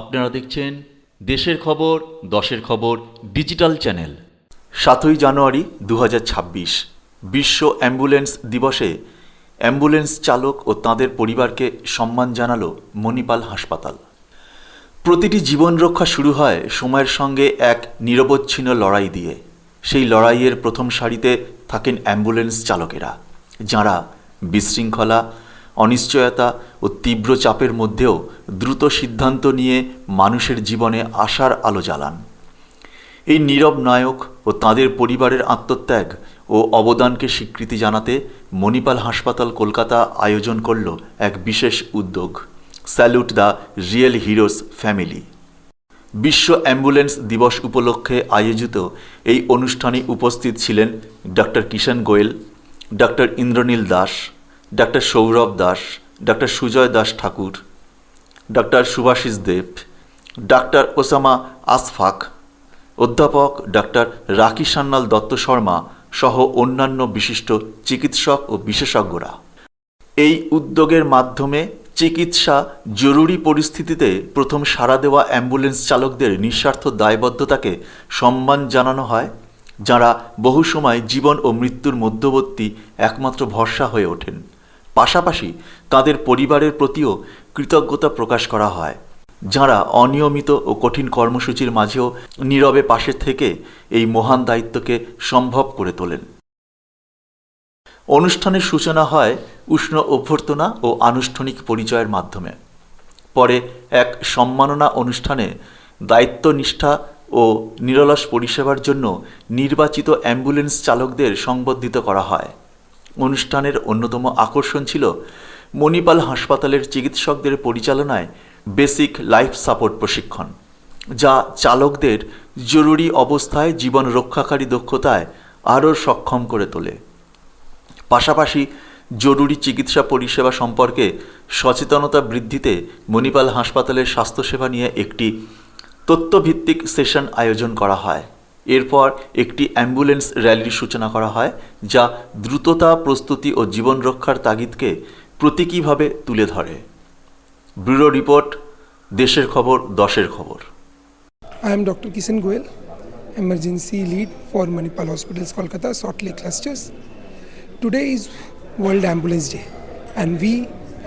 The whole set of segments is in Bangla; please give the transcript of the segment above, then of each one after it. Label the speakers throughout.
Speaker 1: আপনারা দেখছেন দেশের খবর দশের খবর ডিজিটাল চ্যানেল। 7ই জানুয়ারি 2026 বিশ্ব অ্যাম্বুলেন্স দিবসে অ্যাম্বুলেন্স চালক ও তাঁদের পরিবারকে সম্মান জানালো মণিপাল হাসপাতাল। প্রতিটি জীবন রক্ষা শুরু হয় সময়ের সঙ্গে এক নিরবচ্ছিন্ন লড়াই দিয়ে। সেই লড়াইয়ের প্রথম সারিতে থাকেন অ্যাম্বুলেন্স চালকেরা, যাঁরা বিশৃঙ্খলা, অনিশ্চয়তা ও তীব্র চাপের মধ্যেও দ্রুত সিদ্ধান্ত নিয়ে মানুষের জীবনে আশার আলো জ্বালান। এই নীরব নায়ক ও তাঁদের পরিবারের আত্মত্যাগ ও অবদানকে স্বীকৃতি জানাতে মণিপাল হাসপাতাল কলকাতা আয়োজন করল এক বিশেষ উদ্যোগ, salute the real heroes family. বিশ্ব অ্যাম্বুলেন্স দিবস উপলক্ষে আয়োজিত এই অনুষ্ঠানে উপস্থিত ছিলেন doctor Kishan Goyal, doctor Indranil Das, doctor Sourav Das, doctor Sujoy Das Thakur, doctor Subhasis Deb, doctor Osama Ashfaq, অধ্যাপক ডক্টর রাকি সান্যাল দত্ত শর্মা সহ অন্যান্য বিশিষ্ট চিকিৎসক ও বিশেষজ্ঞরা। এই উদ্যোগের মাধ্যমে চিকিৎসা জরুরি পরিস্থিতিতে প্রথম সাড়া দেওয়া অ্যাম্বুলেন্স চালকদের নিঃস্বার্থ দায়বদ্ধতাকে সম্মান জানানো হয়, যাঁরা বহু সময় জীবন ও মৃত্যুর মধ্যবর্তী একমাত্র ভরসা হয়ে ওঠেন। পাশাপাশি তাদের পরিবারের প্রতিও কৃতজ্ঞতা প্রকাশ করা হয়, যাঁরা অনিয়মিত ও কঠিন কর্মসূচির মাঝেও নীরবে পাশে থেকে এই মহান দায়িত্বকে সম্ভব করে তোলেন। অনুষ্ঠানের সূচনা হয় উষ্ণ অভ্যর্থনা ও আনুষ্ঠানিক পরিচয়ের মাধ্যমে। পরে এক সম্মাননা অনুষ্ঠানে দায়িত্বনিষ্ঠা ও নিরলস পরিষেবার জন্য নির্বাচিত অ্যাম্বুলেন্স চালকদের সংবর্ধিত করা হয়। অনুষ্ঠানের অন্যতম আকর্ষণ ছিল মণিপাল হাসপাতালের চিকিৎসকদের পরিচালনায় বেসিক লাইফ সাপোর্ট প্রশিক্ষণ, যা চালকদের জরুরি অবস্থায় জীবন রক্ষাকারী দক্ষতায় আরও সক্ষম করে তোলে। পাশাপাশি জরুরি চিকিৎসা পরিষেবা সম্পর্কে সচেতনতা বৃদ্ধিতে মণিপাল হাসপাতালের স্বাস্থ্যসেবা নিয়ে একটি তথ্যভিত্তিক সেশন আয়োজন করা হয়। এরপর একটি অ্যাম্বুলেন্স র্যালির সূচনা করা হয়, যা দ্রুততা, প্রস্তুতি ও জীবন রক্ষার তাগিদকে প্রতীকীভাবে তুলে ধরে। ব্যুরো রিপোর্ট, দেশের খবর দশের খবর।
Speaker 2: I am Dr. Kishan Goel, Emergency Lead for Manipal Hospitals, Kolkata, Salt Lake Clusters. Today is World Ambulance Day, and we,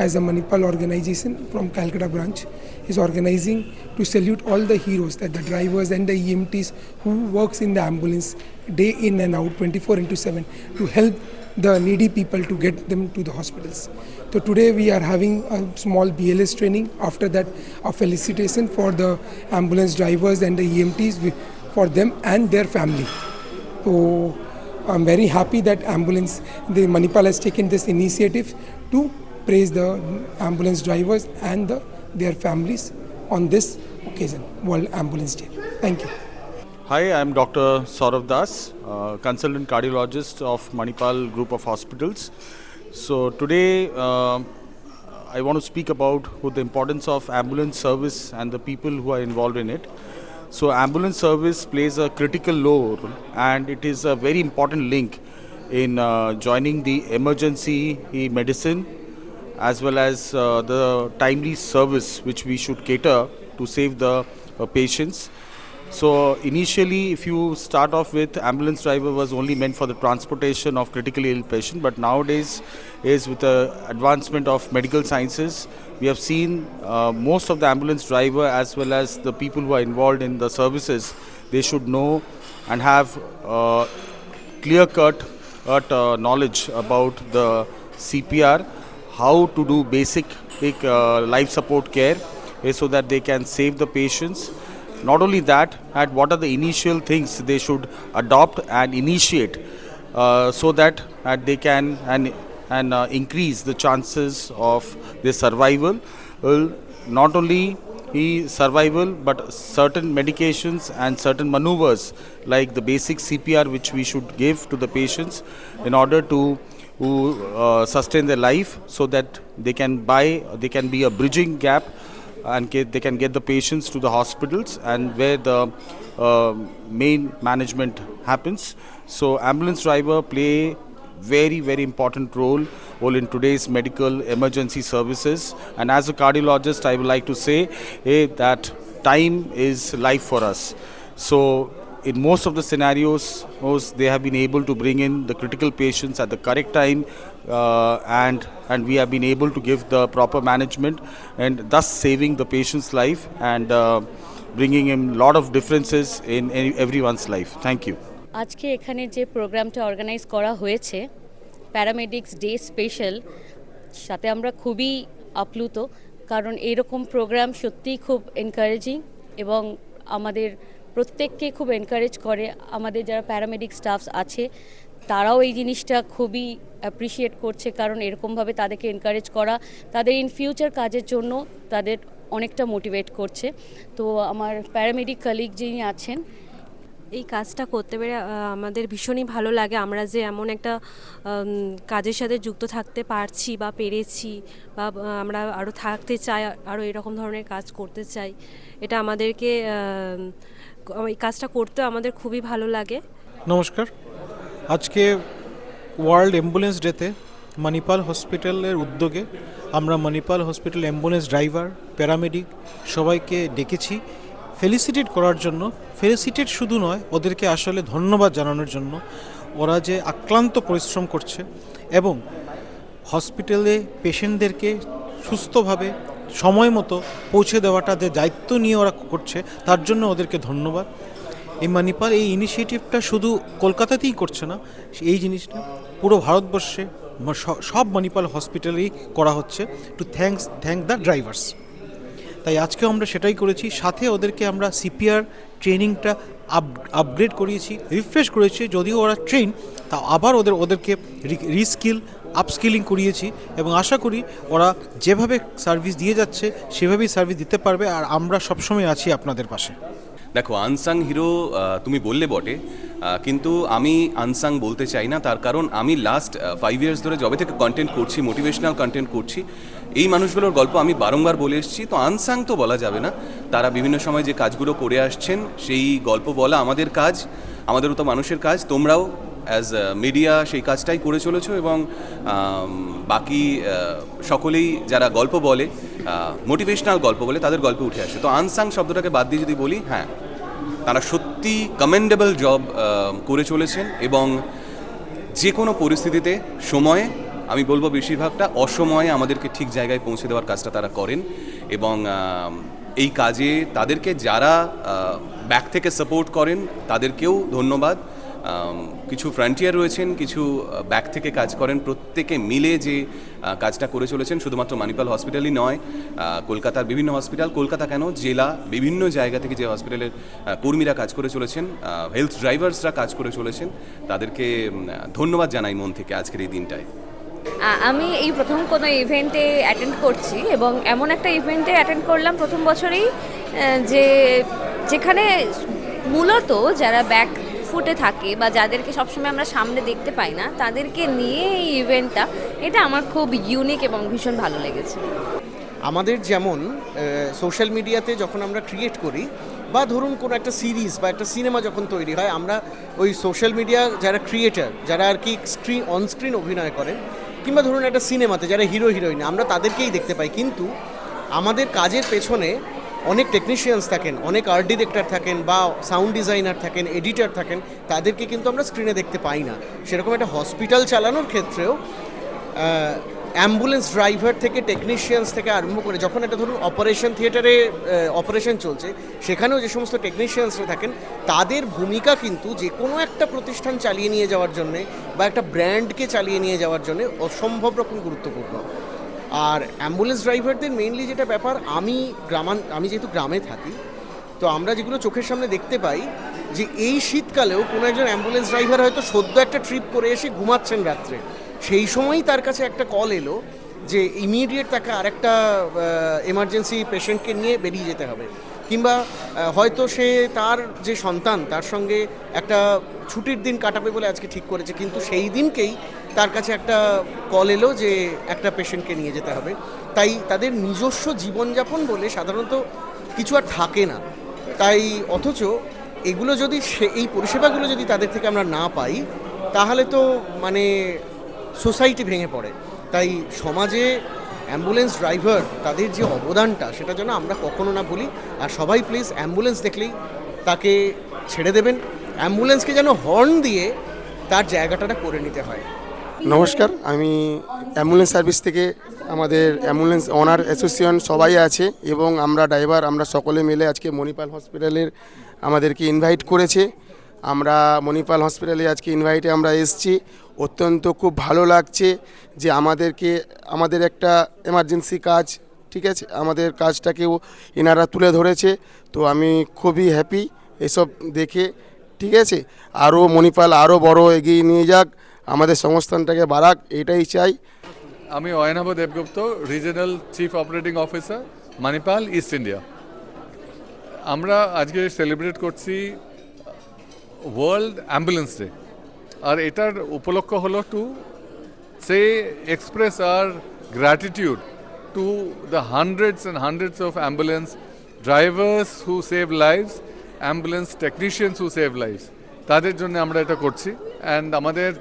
Speaker 2: as a Manipal organization from Calcutta branch, is organizing to salute all the heroes, that the drivers and the EMTs who works in the ambulance day in and out 24/7 to help the needy people to get them to the hospitals. So today we are having a small BLS training. After that, a felicitation for the ambulance drivers and the EMTs for them and their family. So I'm very happy that the Manipal has taken this initiative to praise the ambulance drivers and their families on this occasion, World Ambulance Day. Thank you.
Speaker 3: Hi, I'm Dr. Saurav Das, consultant cardiologist of Manipal Group of Hospitals. So today I want to speak about the importance of ambulance service and the people who are involved in it. So ambulance service plays a critical role, and it is a very important link in joining the emergency medicine as well as the timely service which we should cater to save the patients. So initially, if you start off with, ambulance driver was only meant for the transportation of critically ill patient, but nowadays is with the advancement of medical sciences, we have seen most of the ambulance driver as well as the people who are involved in the services, they should know and have clear-cut knowledge about the CPR, how to do basic life support care, so that they can save the patients. Not only that, and what are the initial things they should adopt and initiate so that they can increase the chances of their survival. Not only survival, but certain medications and certain maneuvers like the basic CPR which we should give to the patients in order to sustain their life, so that they can be a bridging gap and they can get the patients to the hospitals and where the main management happens. So ambulance driver play very important role in today's medical emergency services. And as a cardiologist, I would like to say that time is life for us. So in most of the scenarios, they have been able to bring in the critical patients at the correct time, and we have been able to give the proper management, and thus saving the patient's life and bringing in a lot of differences in everyone's life. Thank you.
Speaker 4: আজকে এখানে যে প্রোগ্রামটা অর্গানাইজ করা হয়েছে প্যারামেডিক্স ডে স্পেশাল, সাথে আমরা খুবই আপ্লুত, কারণ এইরকম প্রোগ্রাম সত্যিই খুব এনকারেজিং এবং আমাদের প্রত্যেককে খুব এনকারেজ করে। আমাদের যারা প্যারামেডিক স্টাফস আছে তারাও এই জিনিসটা খুবই অ্যাপ্রিসিয়েট করছে, কারণ এরকমভাবে তাদেরকে এনকারেজ করা তাদের ইন ফিউচার কাজের জন্য তাদের অনেকটা মোটিভেট করছে। তো আমার প্যারামেডিক কলিগ যিনি আছেন,
Speaker 5: এই কাজটা করতে পেরে আমাদের ভীষণই ভালো লাগে। আমরা যে এমন একটা কাজের সাথে যুক্ত থাকতে পারছি বা পেরেছি, বা আমরা আরও থাকতে চাই, আরও এরকম ধরনের কাজ করতে চাই, এটা আমাদেরকে এই কাজটা করতে আমাদের খুবই ভালো লাগে।
Speaker 6: নমস্কার, আজকে ওয়ার্ল্ড অ্যাম্বুলেন্স ডেতে মণিপাল হসপিটালের উদ্যোগে আমরা Manipal hospital ambulance driver, paramedic সবাইকে ডেকেছি ফেলিসিটেট করার জন্য। ফেলিসিটেট শুধু নয়, ওদেরকে আসলে ধন্যবাদ জানানোর জন্য। ওরা যে আক্লান্ত পরিশ্রম করছে এবং হসপিটালে পেশেন্টদেরকে সুস্থভাবে সময় মতো পৌঁছে দেওয়াটা যে দায়িত্ব নিয়ে ওরা করছে, তার জন্য ওদেরকে ধন্যবাদ। এই মণিপাল এই ইনিশিয়েটিভটা শুধু কলকাতাতেই করছে না, এই জিনিসটা পুরো ভারতবর্ষে সব মণিপাল হসপিটালেই করা হচ্ছে টু থ্যাঙ্ক দ্য ড্রাইভার্স। তাই আজকেও আমরা সেটাই করেছি। সাথে ওদেরকে আমরা সিপিআর ট্রেনিংটা আপগ্রেড করিয়েছি, রিফ্রেশ করেছি। যদিও ওরা ট্রেন, তা আবার ওদেরকে রিস্কিল আপস্কিলিং করিয়েছি এবং আশা করি ওরা যেভাবে সার্ভিস দিয়ে যাচ্ছে সেভাবেই সার্ভিস দিতে পারবে। আর আমরা সবসময় আছি আপনাদের পাশে।
Speaker 7: দেখো, আনসাং হিরো তুমি বললে বটে, কিন্তু আমি আনসাং বলতে চাই না। তার কারণ আমি লাস্ট 5 ইয়ার্স ধরে যবে থেকে কন্টেন্ট করছি, মোটিভেশনাল কন্টেন্ট করছি, এই মানুষগুলোর গল্প আমি বারংবার বলে এসেছি। তো আনসাং তো বলা যাবে না, তারা বিভিন্ন সময় যে কাজগুলো করে আসছেন সেই গল্প বলা আমাদের কাজ, আমাদেরও তো মানুষের কাজ। তোমরাও অ্যাজ মিডিয়া সেই কাজটাই করে চলেছো এবং বাকি সকলেই যারা গল্প বলে, মোটিভেশনাল গল্প বলে, তাদের গল্পে উঠে আসে। তো আনসাং শব্দটাকে বাদ দিয়ে যদি বলি, হ্যাঁ, তারা সত্যি কমেন্ডেবল জব করে চলেছেন এবং যে কোনো পরিস্থিতিতে সময়ে, আমি বলবো বেশিরভাগটা অসময়ে আমাদেরকে ঠিক জায়গায় পৌঁছে দেওয়ার কাজটা তারা করেন। এবং এই কাজে তাদেরকে যারা ব্যাক থেকে সাপোর্ট করেন তাদেরকেও ধন্যবাদ। কিছু ফ্রন্টিয়ার রয়েছেন, কিছু ব্যাক থেকে কাজ করেন, প্রত্যেকে মিলে যে কাজটা করে চলেছেন। শুধুমাত্র মণিপাল হসপিটালই নয়, কলকাতার বিভিন্ন হসপিটাল, কলকাতা কেন, জেলা, বিভিন্ন জায়গা থেকে যে হসপিটালের কর্মীরা কাজ করে চলেছেন, হেলথ ড্রাইভার্সরা কাজ করে চলেছেন, তাদেরকে ধন্যবাদ জানাই মন থেকে আজকের এই দিনটায়।
Speaker 8: আমি এই প্রথম কোনো ইভেন্টে অ্যাটেন্ড করছি এবং এমন একটা ইভেন্টে অ্যাটেন্ড করলাম প্রথম বছরেই, যেখানে মূলত যারা ব্যাক ফুটে থাকে বা যাদেরকে সবসময় আমরা সামনে দেখতে পাই না, তাদেরকে নিয়ে এই ইভেন্টটা, এটা আমার খুব ইউনিক এবং ভীষণ ভালো লেগেছে।
Speaker 9: আমাদের যেমন সোশ্যাল মিডিয়াতে যখন আমরা ক্রিয়েট করি বা ধরুন কোনো একটা সিরিজ বা একটা সিনেমা যখন তৈরি হয়, আমরা ওই সোশ্যাল মিডিয়া যারা ক্রিয়েটার, যারা আর কি অনস্ক্রিন অভিনয় করেন, কিংবা ধরুন একটা সিনেমাতে যারা হিরো হিরোইন, আমরা তাদেরকেই দেখতে পাই। কিন্তু আমাদের কাজের পেছনে অনেক টেকনিশিয়ানস থাকেন, অনেক আর্ট ডিরেক্টর থাকেন বা সাউন্ড ডিজাইনার থাকেন, এডিটর থাকেন, তাদেরকে কিন্তু আমরা স্ক্রিনে দেখতে পাই না। সেরকম একটা হসপিটাল চালানোর ক্ষেত্রেও অ্যাম্বুলেন্স ড্রাইভার থেকে টেকনিশিয়ানস থেকে আরম্ভ করে, যখন একটা ধরুন অপারেশন থিয়েটারে অপারেশন চলছে, সেখানেও যে সমস্ত টেকনিশিয়ানসরা থাকেন, তাদের ভূমিকা কিন্তু যে কোনো একটা প্রতিষ্ঠান চালিয়ে নিয়ে যাওয়ার জন্যে বা একটা ব্র্যান্ডকে চালিয়ে নিয়ে যাওয়ার জন্যে অসম্ভব রকম গুরুত্বপূর্ণ। আর অ্যাম্বুলেন্স ড্রাইভারদের মেইনলি যেটা ব্যাপার, আমি যেহেতু গ্রামে থাকি, তো আমরা যেগুলো চোখের সামনে দেখতে পাই, যে এই শীতকালেও কোনো একজন অ্যাম্বুলেন্স ড্রাইভার হয়তো সদ্য একটা ট্রিপ করে এসে ঘুমাচ্ছেন রাত্রে, সেই সময়ই তার কাছে একটা কল এলো যে ইমিডিয়েট তাকে আরেকটা এমার্জেন্সি পেশেন্টকে নিয়ে বেরিয়ে যেতে হবে, কিংবা হয়তো সে তার যে সন্তান তার সঙ্গে একটা ছুটির দিন কাটাবে বলে আজকে ঠিক করেছে, কিন্তু সেই দিনকেই তার কাছে একটা কল এলো যে একটা পেশেন্টকে নিয়ে যেতে হবে। তাই তাদের নিজস্ব জীবনযাপন বলে সাধারণত কিছু আর থাকে না। তাই অথচ এগুলো যদি এই পরিষেবাগুলো যদি তাদের থেকে আমরা না পাই, তাহলে তো মানে সোসাইটি ভেঙে পড়ে। তাই সমাজে অ্যাম্বুলেন্স ড্রাইভার তাদের যে অবদানটা সেটা যেন আমরা কখনো না ভুলি। আর সবাই প্লিজ অ্যাম্বুলেন্স দেখলেই তাকে ছেড়ে দেবেন, অ্যাম্বুলেন্সকে যেন হর্ন দিয়ে তার জায়গাটা করে নিতে হয়।
Speaker 10: নমস্কার, আমি অ্যাম্বুলেন্স সার্ভিস থেকে, আমাদের অ্যাম্বুলেন্স ওনার অ্যাসোসিয়েশন সবাই আছে এবং আমরা ড্রাইভার, আমরা সকলে মিলে আজকে মণিপাল হসপিটালের আমাদেরকে ইনভাইট করেছে। আমরা মণিপাল হসপিটালে আজকে ইনভাইটে আমরা এসেছি। অত্যন্ত খুব ভালো লাগছে যে আমাদের একটা এমার্জেন্সি কাজ, ঠিক আছে, আমাদের কাজটাকেও এনারা তুলে ধরেছে। তো আমি খুবই হ্যাপি এসব দেখে, ঠিক আছে। আরও মণিপাল আরও বড় এগিয়ে নিয়ে যাক, আমাদের সংস্থানটাকে বাড়াক, এটাই চাই।
Speaker 11: আমি Aynabh Debgupta, regional chief operating officer, Manipal east India. আমরা আজকে সেলিব্রেট করছি ওয়ার্ল্ড অ্যাম্বুলেন্স ডে, আর এটার উপলক্ষ হলো to say express our gratitude to the hundreds and hundreds of ambulance drivers who save lives, ambulance technicians who save lives, তাদের জন্য আমরা এটা করছি। অ্যান্ড আমাদের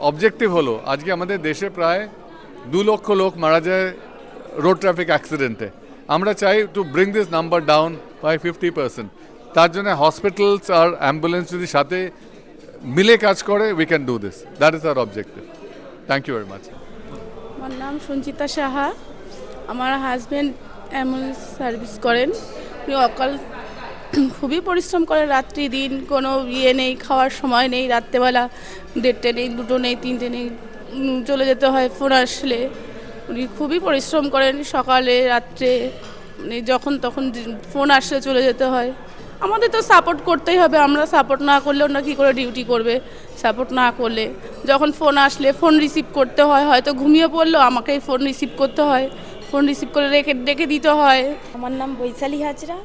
Speaker 11: অবজেক্টিভ হলো, আজকে আমাদের দেশে প্রায় 2 লক্ষ লোক মারা যায় রোড ট্রাফিক অ্যাক্সিডেন্টে। আমরা চাই to bring this number down by 50%। তার জন্য হসপিটালস আর অ্যাম্বুলেন্স যদি সাথে মিলে কাজ করে, we can do this. That is our objective. Thank you very much.
Speaker 12: আমার নাম সঞ্চিতা সাহা। আমার হাজব্যান্ড অ্যাম্বুলেন্স সার্ভিস করেন। উনি অকাল খুবই পরিশ্রম করেন, রাত্রি দিন কোনো নেই, খাওয়ার সময় নেই, রাত্রেবেলা 1:30 নেই, 2 নেই, 3টে নেই, চলে যেতে হয় ফোন আসলে। উনি খুবই পরিশ্রম করেন, সকালে রাত্রে মানে যখন তখন ফোন আসলে চলে যেতে হয়। আমাদের তো সাপোর্ট করতেই হবে, আমরা সাপোর্ট না করলে ওরা কী করে ডিউটি করবে? সাপোর্ট না করলে যখন ফোন আসলে ফোন রিসিভ করতে হয়, হয়তো ঘুমিয়ে পড়লো, আমাকেই ফোন রিসিভ করতে হয়, ফোন রিসিভ করে রেখে দিতে হয়।
Speaker 13: আমার নাম বৈশালী হাজরা।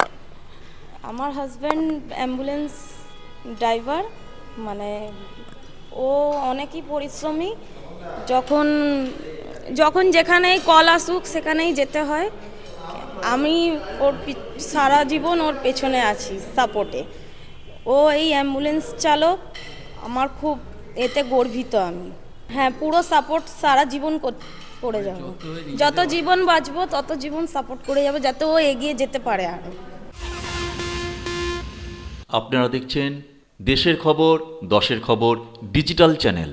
Speaker 13: আমার হাজব্যান্ড অ্যাম্বুলেন্স ড্রাইভার, মানে ও অনেকই পরিশ্রমী। যখন যেখানেই কল আসুক সেখানেই যেতে হয়। আমি ওর সারা জীবন ওর পেছনে আছি সাপোর্টে। ও এই অ্যাম্বুলেন্স চালক, আমার খুব এতে গর্বিত আমি। হ্যাঁ, পুরো সাপোর্ট সারা জীবন করে যাব, যত জীবন বাঁচবো তত জীবন সাপোর্ট করে যাবো, যাতে ও এগিয়ে যেতে পারে আরও।
Speaker 1: আপনারা দেখছেন দেশের খবর, দশের খবর ডিজিটাল চ্যানেল।